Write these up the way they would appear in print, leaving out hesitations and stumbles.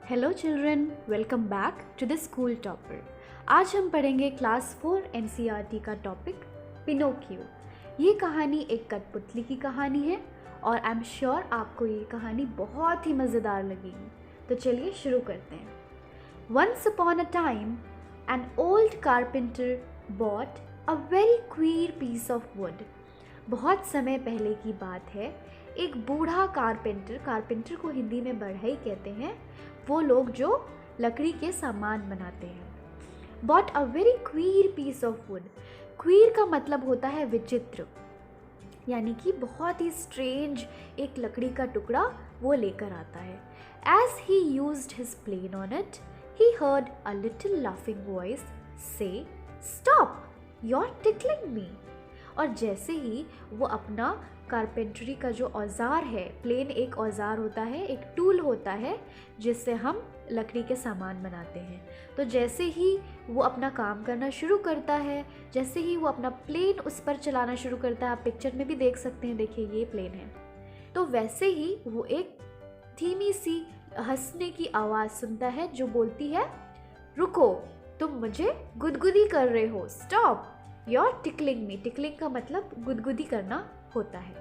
Hello children, welcome back to the school topper. आज हम पढ़ेंगे क्लास 4 एनसीईआरटी का टॉपिक पिनोकियो। ये कहानी एक कठपुतली की कहानी है और आई एम श्योर आपको ये कहानी बहुत ही मज़ेदार लगेगी। तो चलिए शुरू करते हैं। Once upon a time an old carpenter bought a very queer piece of wood. बहुत समय पहले की बात है, एक बूढ़ा कारपेंटर को हिंदी में बढ़ई कहते हैं, वो लोग जो लकड़ी के सामान बनाते हैं। Bought a very queer piece of wood. Queer का मतलब होता है विचित्र, यानी कि बहुत ही स्ट्रेंज एक लकड़ी का टुकड़ा वो लेकर आता है। As he used his plane on it, he heard a little laughing voice say stop, you are tickling me. और जैसे ही वो अपना कारपेंटरी का जो औजार है, प्लेन एक औजार होता है, एक टूल होता है जिससे हम लकड़ी के सामान बनाते हैं, तो जैसे ही वो अपना काम करना शुरू करता है, जैसे ही वो अपना प्लेन उस पर चलाना शुरू करता है, आप पिक्चर में भी देख सकते हैं, देखिए ये प्लेन है, तो वैसे ही वो एक धीमी सी हंसने की आवाज़ सुनता है जो बोलती है, रुको, तुम मुझे गुदगुदी कर रहे हो, stop, you are tickling me. Tickling का मतलब गुदगुदी करना होता है।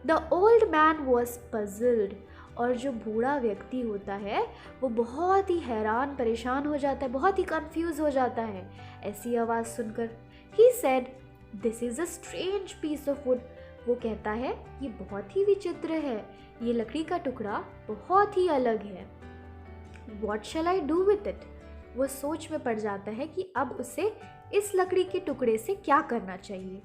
The old man was puzzled. और जो बूढ़ा व्यक्ति होता है वो बहुत ही हैरान परेशान हो जाता है, बहुत ही कंफ्यूज हो जाता है ऐसी आवाज़ सुनकर। He said, this is a strange piece of wood. वो कहता है ये बहुत ही विचित्र है, ये लकड़ी का टुकड़ा बहुत ही अलग है। What shell I do with it. वो सोच में पड़ जाता है कि अब उसे इस लकड़ी के टुकड़े से क्या करना चाहिए।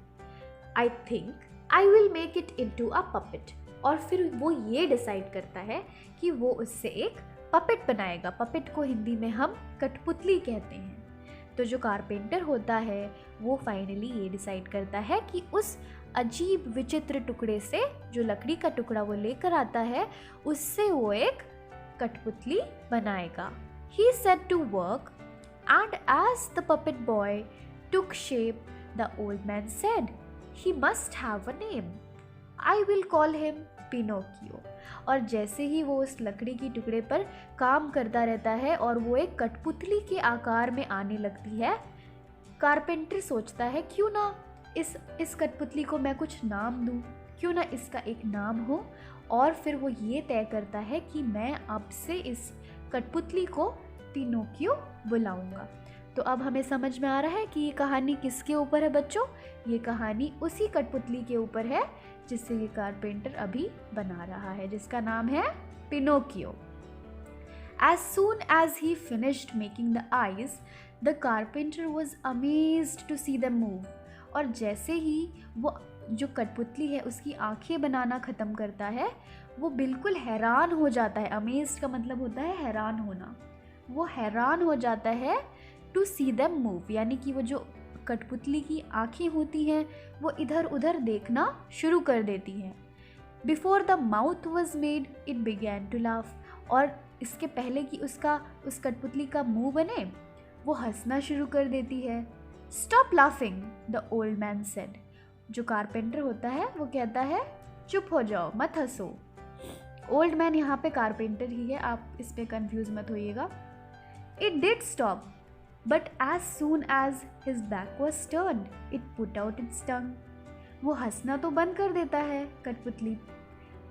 I think I will make it into a puppet. और फिर वो ये डिसाइड करता है कि वो उससे एक पपेट बनाएगा। पपेट को हिंदी में हम कठपुतली कहते हैं। तो जो कारपेंटर होता है वो फाइनली ये डिसाइड करता है कि उस अजीब विचित्र टुकड़े से, जो लकड़ी का टुकड़ा वो लेकर आता है, उससे वो एक कठपुतली बनाएगा। He set to work, and as the puppet boy took shape, the old man said, he must have a name. I will call him Pinocchio. और जैसे ही वो उस लकड़ी की टुकड़े पर काम करता रहता है और वो एक कठपुतली के आकार में आने लगती है, कारपेंटर सोचता है क्यों ना इस कठपुतली को मैं कुछ नाम दूँ, क्यों ना इसका एक नाम हो। और फिर वो ये तय करता है कि मैं अब से इस कठपुतली को पिनोकियो बुलाऊंगा। तो अब हमें समझ में आ रहा है कि ये कहानी किसके ऊपर है बच्चों। ये कहानी उसी कठपुतली के ऊपर है जिससे ये कारपेंटर अभी बना रहा है, जिसका नाम है Pinocchio. As soon as he finished making the eyes, the carpenter was amazed to see them move. और जैसे ही वो जो कठपुतली है उसकी आंखें बनाना ख़त्म करता है, वो बिल्कुल हैरान हो जाता है। अमेज्ड का मतलब होता है हैरान होना। वो हैरान हो जाता है टू सी देम मूव, यानी कि वो जो कठपुतली की आंखें होती हैं वो इधर उधर देखना शुरू कर देती हैं। Before the mouth was made it began to laugh. और इसके पहले कि उस कठपुतली का मुंह बने, वो हंसना शुरू कर देती है। Stop laughing, the old man said. जो कारपेंटर होता है वो कहता है चुप हो जाओ, मत हंसो। ओल्ड मैन यहाँ पे कारपेंटर ही है, आप इस पे कंफ्यूज मत होइएगा। It did stop, but as soon as his back was turned it put out its tongue. वो हंसना तो बंद कर देता है कठपुतली,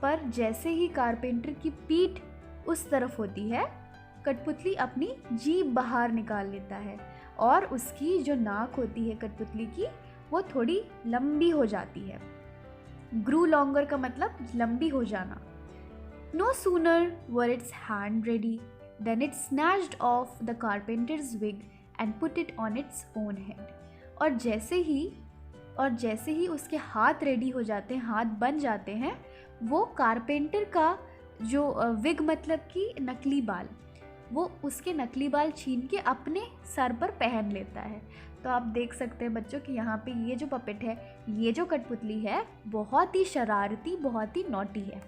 पर जैसे ही कारपेंटर की पीठ उस तरफ होती है, कठपुतली अपनी जीभ बाहर निकाल लेता है और उसकी जो नाक होती है कठपुतली की वो थोड़ी लंबी हो जाती है। ग्रू लॉन्गर का मतलब लंबी हो जाना। No sooner were its hand ready than it snatched off the carpenter's wig and put it on its own head. और जैसे ही उसके हाथ रेडी हो जाते हैं, हाथ बन जाते हैं, वो कारपेंटर का जो विग मतलब कि नकली बाल, वो उसके नकली बाल छीन के अपने सर पर पहन लेता है। तो आप देख सकते हैं बच्चों कि यहाँ पे ये जो पपेट है, ये जो कठपुतली है, बहुत ही शरारती, बहुत ही नॉटी है।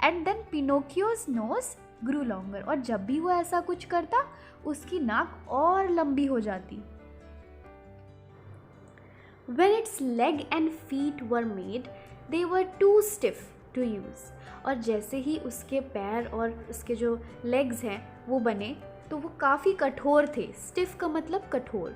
And then Pinocchio's nose grew longer. और जब भी वो ऐसा कुछ करता उसकी नाक और लंबी हो जाती। When its leg and feet were made, they were too stiff to use. और जैसे ही उसके पैर और उसके जो लेग्स हैं वो बने तो वो काफ़ी कठोर थे। स्टिफ का मतलब कठोर।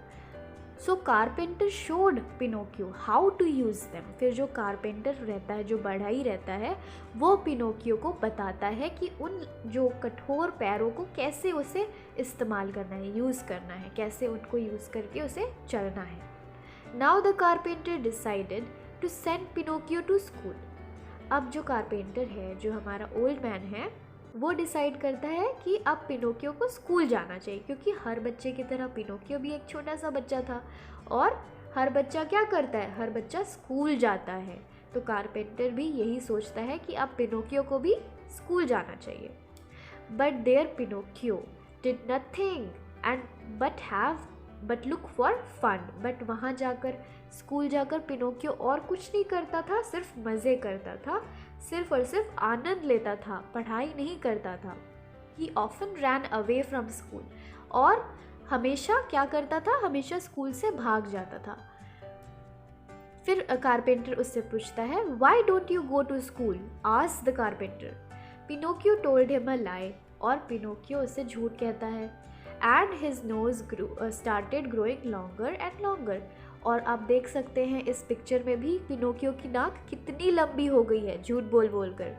So carpenter showed Pinocchio how to use them. फिर जो कारपेंटर रहता है, जो बढ़ई रहता है, वो पिनोकियो को बताता है कि उन जो कठोर पैरों को कैसे उसे इस्तेमाल करना है, यूज़ करना है, कैसे उनको यूज़ करके उसे चलना है। Now the carpenter decided to send Pinocchio to school. अब जो कारपेंटर है, जो हमारा ओल्ड मैन है, वो डिसाइड करता है कि अब पिनोकियो को स्कूल जाना चाहिए, क्योंकि हर बच्चे की तरह पिनोकियो भी एक छोटा सा बच्चा था और हर बच्चा क्या करता है, हर बच्चा स्कूल जाता है। तो कारपेंटर भी यही सोचता है कि अब पिनोकियो को भी स्कूल जाना चाहिए। But there Pinocchio did nothing and but look for fun. But वहाँ जाकर, स्कूल जाकर पिनोकियो और कुछ नहीं करता था, सिर्फ मज़े करता था, सिर्फ और सिर्फ आनंद लेता था, पढ़ाई नहीं करता था। ही often ran away from school. और हमेशा क्या करता था, हमेशा स्कूल से भाग जाता था। फिर कारपेंटर उससे पूछता है, why don't you go to school, asked the carpenter. Pinocchio told him a lie. और पिनोकियो उससे झूठ कहता है। And his nose started growing longer and longer. और आप देख सकते हैं इस पिक्चर में भी पिनोकियो की नाक कितनी लंबी हो गई है झूठ बोल बोल कर।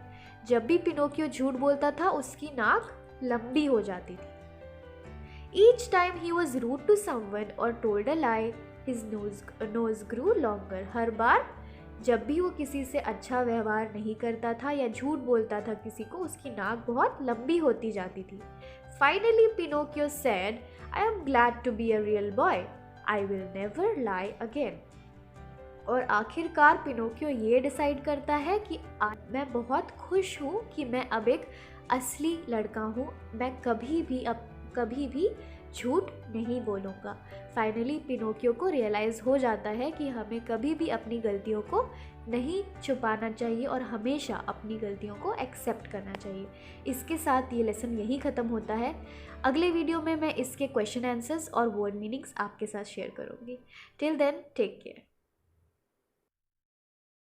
जब भी पिनोकियो झूठ बोलता था उसकी नाक लंबी हो जाती थी। Each time he was rude to someone और told a lie, his nose grew longer. हर बार जब भी वो किसी से अच्छा व्यवहार नहीं करता था या झूठ बोलता था किसी को, उसकी नाक बहुत लंबी होती जाती थी। Finally Pinocchio said, I am glad to be a real boy, I will never lie again. और आखिरकार पिनोकियो ये डिसाइड करता है कि मैं बहुत खुश हूँ कि मैं अब एक असली लड़का हूँ, मैं कभी भी झूठ नहीं बोलूँगा। फाइनली पिनोकियो को रियलाइज़ हो जाता है कि हमें कभी भी अपनी गलतियों को नहीं छुपाना चाहिए और हमेशा अपनी गलतियों को एक्सेप्ट करना चाहिए। इसके साथ ये लेसन यही ख़त्म होता है। अगले वीडियो में मैं इसके क्वेश्चन आंसर्स और वर्ड मीनिंग्स आपके साथ शेयर करूँगी। Till then take care.